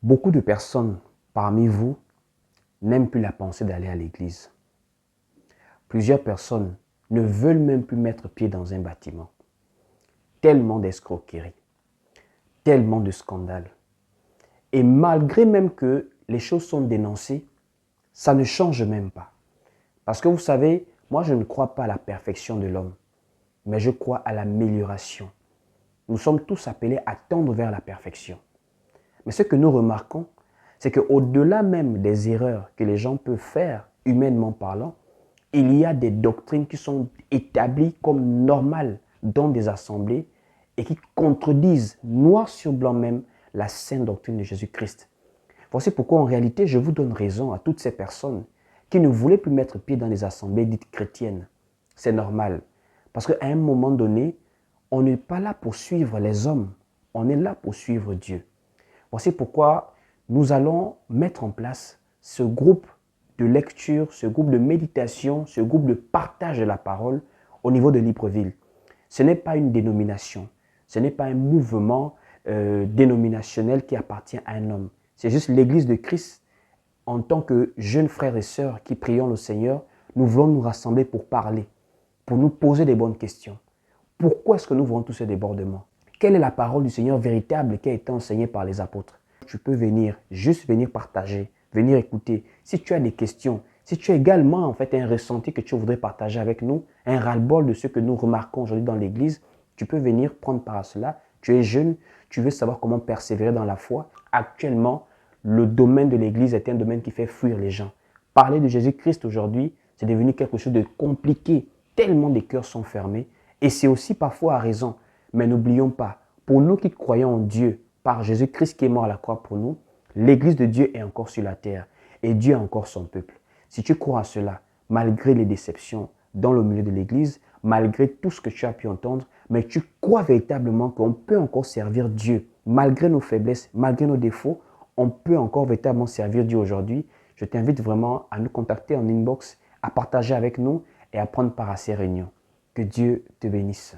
Beaucoup de personnes parmi vous n'aiment plus la pensée d'aller à l'église. Plusieurs personnes ne veulent même plus mettre pied dans un bâtiment. Tellement d'escroqueries, tellement de scandales. Et malgré même que les choses sont dénoncées, ça ne change même pas. Parce que vous savez, moi je ne crois pas à la perfection de l'homme, mais je crois à l'amélioration. Nous sommes tous appelés à tendre vers la perfection. Mais ce que nous remarquons, c'est qu'au-delà même des erreurs que les gens peuvent faire, humainement parlant, il y a des doctrines qui sont établies comme normales dans des assemblées et qui contredisent noir sur blanc même la sainte doctrine de Jésus-Christ. Voici pourquoi en réalité je vous donne raison à toutes ces personnes qui ne voulaient plus mettre pied dans les assemblées dites chrétiennes. C'est normal. Parce qu'à un moment donné, on n'est pas là pour suivre les hommes, on est là pour suivre Dieu. Voici pourquoi nous allons mettre en place ce groupe de lecture, ce groupe de méditation, ce groupe de partage de la parole au niveau de Libreville. Ce n'est pas une dénomination, ce n'est pas un mouvement dénominationnel qui appartient à un homme. C'est juste l'Église de Christ en tant que jeunes frères et sœurs qui prions le Seigneur. Nous voulons nous rassembler pour parler, pour nous poser des bonnes questions. Pourquoi est-ce que nous voyons tous ces débordements? Quelle est la parole du Seigneur véritable qui a été enseignée par les apôtres? Tu peux venir, juste venir partager, venir écouter. Si tu as des questions, si tu as également en fait un ressenti que tu voudrais partager avec nous, un ras-le-bol de ce que nous remarquons aujourd'hui dans l'Église, tu peux venir prendre part à cela. Tu es jeune, tu veux savoir comment persévérer dans la foi. Actuellement, le domaine de l'Église est un domaine qui fait fuir les gens. Parler de Jésus-Christ aujourd'hui, c'est devenu quelque chose de compliqué, tellement des cœurs sont fermés. Et c'est aussi parfois à raison. Mais n'oublions pas, pour nous qui croyons en Dieu, par Jésus-Christ qui est mort à la croix pour nous, l'Église de Dieu est encore sur la terre et Dieu a encore son peuple. Si tu crois à cela, malgré les déceptions dans le milieu de l'Église, malgré tout ce que tu as pu entendre, mais tu crois véritablement qu'on peut encore servir Dieu, malgré nos faiblesses, malgré nos défauts, on peut encore véritablement servir Dieu aujourd'hui. Je t'invite vraiment à nous contacter en inbox, à partager avec nous et à prendre part à ces réunions. Que Dieu te bénisse.